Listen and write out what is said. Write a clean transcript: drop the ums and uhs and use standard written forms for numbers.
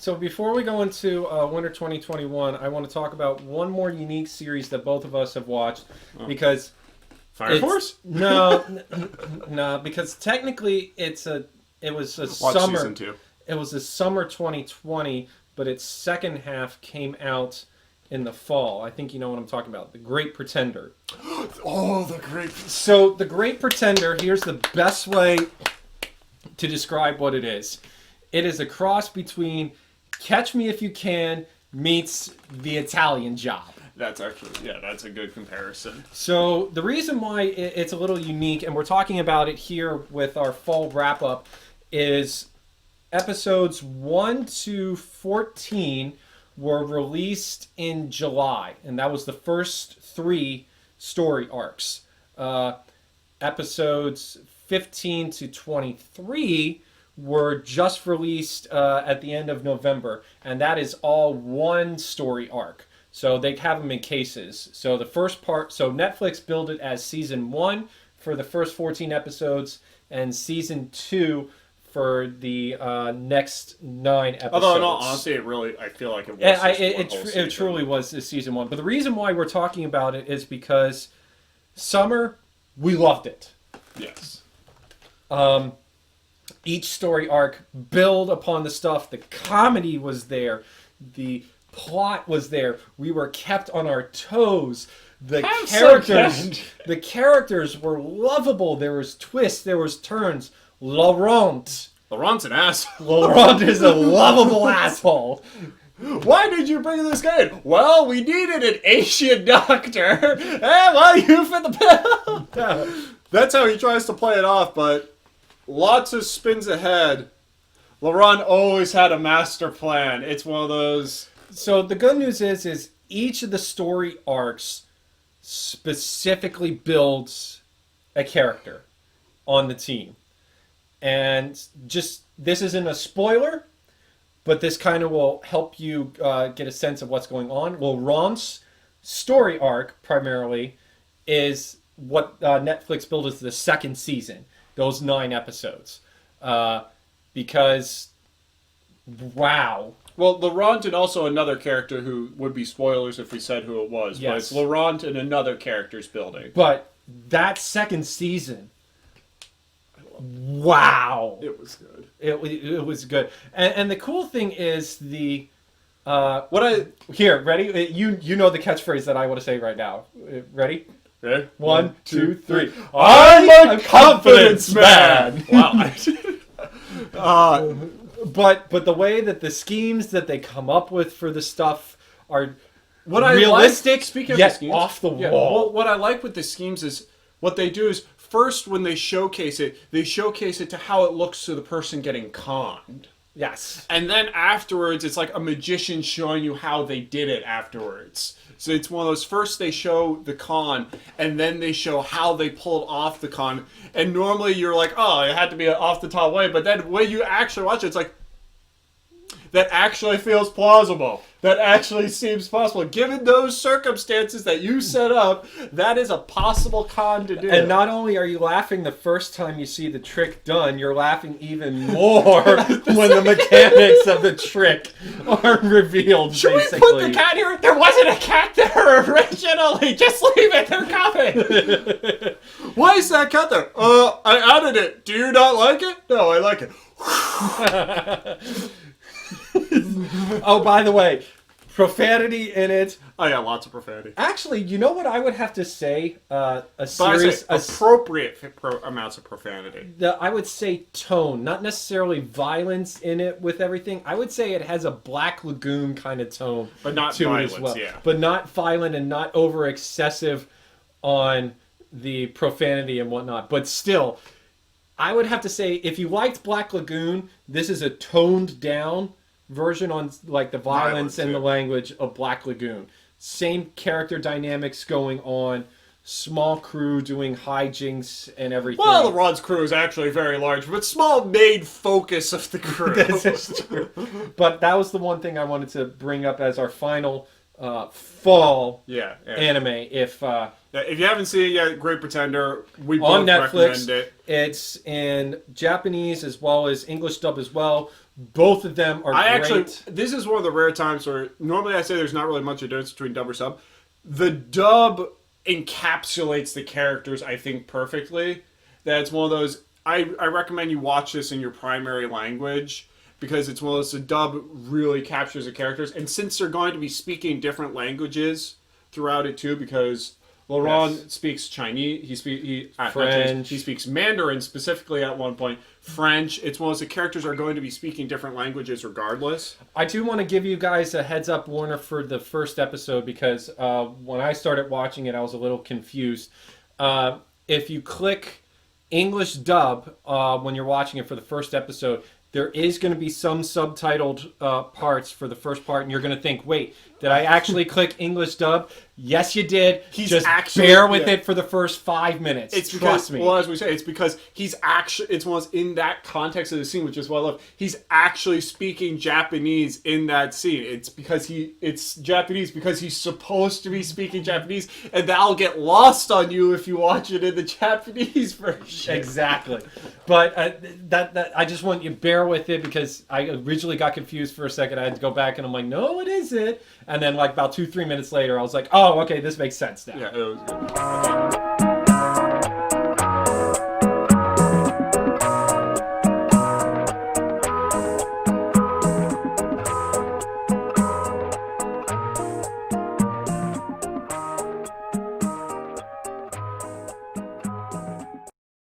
So before we go into Winter 2021, I want to talk about one more unique series that both of us have watched because Fire Force? No, because technically it was a Watch summer. season 2. It was a summer 2020, but its second half came out in the fall. I think you know what I'm talking about. The Great Pretender. Oh, the great. So The Great Pretender, here's the best way to describe what it is. It is a cross between Catch Me If You Can meets The Italian Job. That's actually, that's a good comparison. So the reason why it's a little unique, and we're talking about it here with our fall wrap-up, is episodes 1 to 14 were released in July, and that was the first 3 story arcs. Episodes 15 to 23 were just released at the end of November, and that is all one story arc. So they have them in cases. So the first part, so Netflix billed it as season 1 for the first 14 episodes, and season 2 for the next 9 episodes. Although, in all honesty, I feel like it was it truly was season 1. But the reason why we're talking about it is because summer, we loved it. Yes. Each story arc build upon the stuff. The comedy was there. The plot was there. We were kept on our toes. The characters were lovable. There was twists. There was turns. Laurent Laurent's an asshole. Laurent is a lovable asshole. Why did you bring this guy in? Well, we needed an Asian doctor. Well, you fit the bill. That's how he tries to play it off, but lots of spins ahead. Laurent always had a master plan. It's one of those... So the good news is each of the story arcs specifically builds a character on the team. And just, this isn't a spoiler, but this kind of will help you get a sense of what's going on. Well, Laurent's story arc, primarily, is what Netflix billed as the second season. Those 9 episodes. Because, wow. Well, Laurent and also another character who would be spoilers if we said who it was. Yes. But it's Laurent and another character's building. But that second season, wow. It was good. It was good. And the cool thing is the... Here, ready? You know the catchphrase that I want to say right now. Ready? Okay. 1, 2, 3. I'm a confidence man! Wow. But the way that the schemes that they come up with for the stuff are realistic, speaking yet off the wall. Well, what I like with the schemes is what they do is first when they showcase it to how it looks to the person getting conned. Yes. And then afterwards, it's like a magician showing you how they did it afterwards. So it's one of those, first they show the con, and then they show how they pulled off the con. And normally you're like, oh, it had to be an off-the-top way. But then when you actually watch it, it's like, that actually feels plausible. That actually seems possible. Given those circumstances that you set up, that is a possible con to do. And not only are you laughing the first time you see the trick done, you're laughing even more when the mechanics of the trick are revealed, Should basically. we put the cat here? There wasn't a cat there originally. Just leave it. They're coming. Why is that cat there? I added it. Do you not like it? No, I like it. Oh, by the way, profanity in it. Oh yeah, lots of profanity. Actually, you know what I would have to say? Appropriate amounts of profanity. I would say tone, not necessarily violence in it with everything. I would say it has a Black Lagoon kind of tone, but not to violence. it as well. Yeah, but not violent and not over excessive on the profanity and whatnot. But still, I would have to say if you liked Black Lagoon, this is a toned down version on like the violence and the language of Black Lagoon. Same character dynamics going on, small crew doing hijinks and everything. Well, the Rod's crew is actually very large, but small main focus of the crew. This is true. But that was the one thing I wanted to bring up as our final fall Yeah. anime. If If you haven't seen it yet, Great Pretender, we on both Netflix, recommend it. it's in Japanese as well as English dub as well. Both of them are great. This is one of the rare times where normally I say there's not really much of a difference between dub or sub. The dub encapsulates the characters, I think, perfectly. That's one of those. I recommend you watch this in your primary language because it's one of those. The dub really captures the characters, and since they're going to be speaking different languages throughout it too, because Laurent speaks Chinese, French. he speaks Mandarin specifically at one point. French. It's one of those. The characters are going to be speaking different languages regardless. I do want to give you guys a heads up, Warner, for the first episode because when I started watching it, I was a little confused. If you click English dub when you're watching it for the first episode, there is going to be some subtitled parts for the first part, and you're going to think, wait, did I actually click English dub? Yes, you did. Just bear with it for the first 5 minutes. It's Trust me. Well, as we say, it's because he's actually, it's one of those, in that context of the scene, which is what I love, he's actually speaking Japanese in that scene. It's because it's Japanese because he's supposed to be speaking Japanese, and that'll get lost on you if you watch it in the Japanese version. Exactly. But that I just want you to bear with it because I originally got confused for a second. I had to go back and I'm like, no, it isn't. And then like about 2-3 minutes later, I was like, oh, okay, this makes sense now. Yeah, it was good.